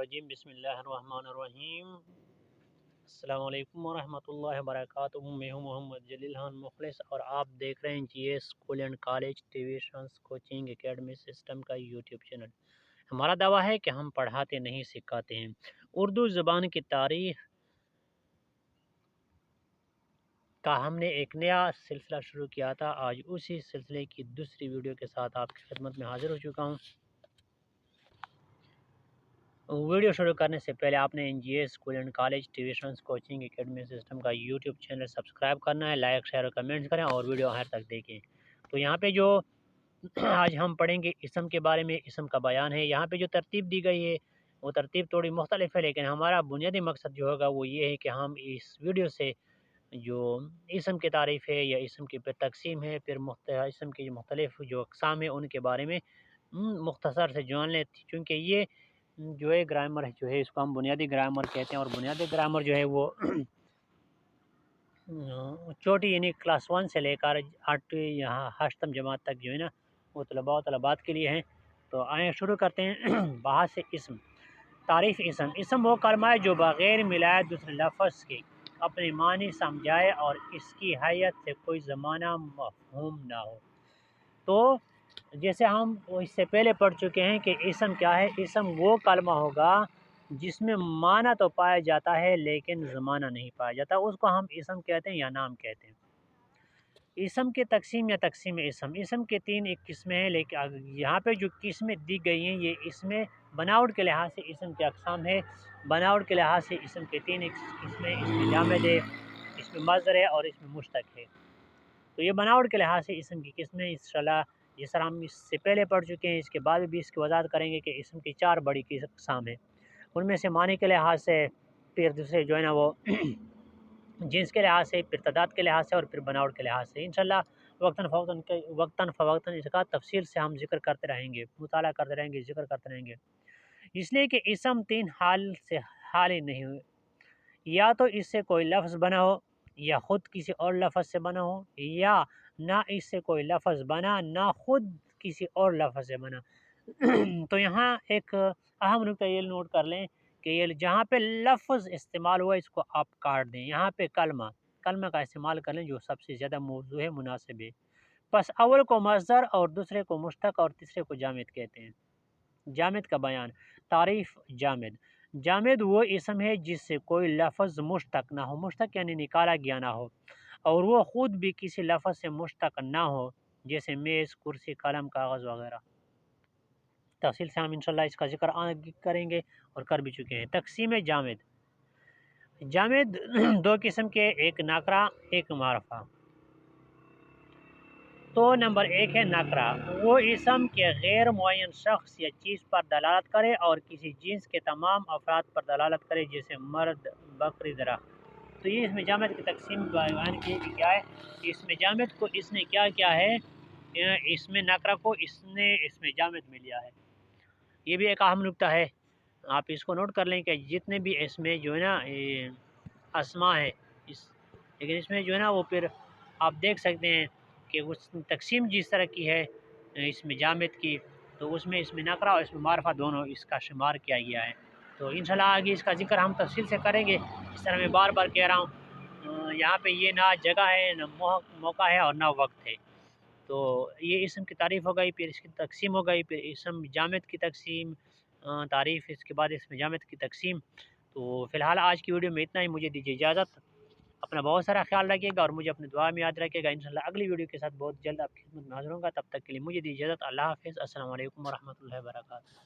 الرجیم بسم اللہ الرحمن الرحیم السلام علیکم ورحمۃ اللہ وبرکاتہ۔ میں ہوں محمد جلیل خان مخلص اور آپ دیکھ رہے ہیں G S school and college tuitions coaching academy system کا یوٹیوب چینل۔ ہمارا دعویٰ ہے کہ ہم پڑھاتے نہیں سکھاتے ہیں۔ اردو زبان کی تاریخ کا ہم نے ایک نیا سلسلہ شروع کیا تھا۔ آج اسی سلسلے کی دوسری ویڈیو کے ساتھ آپ کی خدمت میں حاضر ہو چکا ہوں۔ ویڈیو شروع کرنے سے پہلے آپ نے G S school and college tuitions coaching academy system کا یوٹیوب چینل سبسکرائب کرنا ہے، لائک شیئر اور کمنٹس کریں اور ویڈیو آخر تک دیکھیں۔ تو یہاں پہ جو آج ہم پڑھیں گے اسم کے بارے میں، اسم کا بیان ہے۔ یہاں پہ جو ترتیب دی گئی ہے وہ ترتیب تھوڑی مختلف ہے، لیکن ہمارا بنیادی مقصد جو ہوگا وہ یہ ہے کہ ہم اس ویڈیو سے جو اسم کی تعریف ہے یا اسم کی پھر تقسیم ہے، پھر اسم کی جو مختلف جو اقسام ہیں ان کے بارے میں مختصر سے جان لیں، چونکہ یہ جو ہے گرامر جو ہے اس کو ہم بنیادی گرامر کہتے ہیں، اور بنیادی گرامر جو ہے وہ چھوٹی یعنی کلاس 1 سے لے کر 8ویں جماعت تک جو ہے نا وہ طلباء و طلبات کے لیے ہیں۔ تو آئیں شروع کرتے ہیں۔ بحث سے اسم، تعریف اسم۔ اسم وہ کلمہ ہے جو بغیر ملائے دوسرے لفظ کے اپنے معنی سمجھائے اور اس کی حیت سے کوئی زمانہ مفہوم نہ ہو۔ تو جیسے ہم اس سے پہلے پڑھ چکے ہیں کہ اسم کیا ہے۔ اسم وہ کلمہ ہوگا جس میں معنی تو پایا جاتا ہے لیکن زمانہ نہیں پایا جاتا، اس کو ہم اسم کہتے ہیں یا نام کہتے ہیں۔ اسم کے تقسیم یا تقسیم اسم، اسم کے 3 ایک قسمیں ہیں، لیکن یہاں پہ جو قسمیں دی گئی ہیں یہ اس میں بناوٹ کے لحاظ سے اسم کے اقسام ہے۔ بناوٹ کے لحاظ سے اسم کے 3 ایک قسمیں، اس میں جامد ہے، اس میں مصدر ہے اور اس میں مشتق ہے۔ تو یہ بناوٹ کے لحاظ سے اسم کی قسمیں انشاءاللہ جس طرح ہم اس سے پہلے پڑھ چکے ہیں، اس کے بعد بھی اس کی وضاحت کریں گے کہ اسم کی 4 بڑی اقسام ہیں۔ ان میں سے معنی کے لحاظ سے، پھر دوسرے جو ہے نا وہ جنس کے لحاظ سے، پھر تعداد کے لحاظ سے اور پھر بناوٹ کے لحاظ سے انشاءاللہ وقتاً فوقتاً اس کا تفصیل سے ہم ذکر کرتے رہیں گے، مطالعہ کرتے رہیں گے، ذکر کرتے رہیں گے۔ اس لیے کہ اسم 3 حال سے خالی نہیں ہوئے، یا تو اس سے کوئی لفظ بنا ہو، یا خود کسی اور لفظ سے بنا ہو، یا نہ اس سے کوئی لفظ بنا نہ خود کسی اور لفظ سے بنا۔ تو یہاں ایک اہم نکتہ یہ نوٹ کر لیں کہ یہ جہاں پہ لفظ استعمال ہوا اس کو آپ کاٹ دیں، یہاں پہ کلمہ کا استعمال کر لیں جو سب سے زیادہ موضوع ہے، مناسب ہے۔ پس اول کو مصدر اور دوسرے کو مشتق اور تیسرے کو جامد کہتے ہیں۔ جامد کا بیان، تعریف جامد۔ جامد وہ اسم ہے جس سے کوئی لفظ مشتق نہ ہو، مشتق یعنی نکالا گیا نہ ہو، اور وہ خود بھی کسی لفظ سے مشتق نہ ہو، جیسے میز، کرسی، قلم، کاغذ وغیرہ۔ تفصیل سے ہم انشاءاللہ اس کا ذکر کریں گے اور کر بھی چکے ہیں۔ تقسیم جامد، جامد 2 قسم کے، ایک نکرہ ایک معرفہ۔ تو نمبر 1 ہے نکرہ، وہ اسم کے غیر معین شخص یا چیز پر دلالت کرے اور کسی جنس کے تمام افراد پر دلالت کرے، جیسے مرد، بکری، درخت۔ تو یہ اس میں جامد کی تقسیم بیان کی کیا ہے، اس میں جامد کو اس نے کیا کیا ہے، اس میں نکرہ کو اس نے اس میں جامد میں لیا ہے۔ یہ بھی ایک اہم نکتہ ہے، آپ اس کو نوٹ کر لیں کہ جتنے بھی اس میں جو ہے نا اسما ہے، لیکن اس میں جو ہے نا وہ پھر آپ دیکھ سکتے ہیں کہ اس تقسیم جس طرح کی ہے اس میں جامد کی، تو اس میں نکرہ اور اس میں معرفہ دونوں اس کا شمار کیا گیا ہے۔ تو انشاءاللہ آگے اس کا ذکر ہم تفصیل سے کریں گے۔ اس طرح میں بار بار کہہ رہا ہوں، یہاں پہ یہ نہ جگہ ہے، نہ موقع ہے اور نہ وقت ہے۔ تو یہ اسم کی تعریف ہو گئی، پھر اس کی تقسیم ہو گئی، پھر اسم جامد کی تقسیم، تعریف، اس کے بعد اسم جامد کی تقسیم۔ تو فی الحال آج کی ویڈیو میں اتنا ہی، مجھے دیجیے اجازت۔ اپنا بہت سارا خیال رکھیے گا اور مجھے اپنے دعا میں یاد رکھیے گا۔ انشاءاللہ اگلی ویڈیو کے ساتھ بہت جلد آپ کی خدمت میں حاضر ہوں گا، تب تک کے لیے مجھے دیجیے اجازت۔ اللہ حافظ، السلام علیکم ورحمۃ اللہ وبرکاتہ۔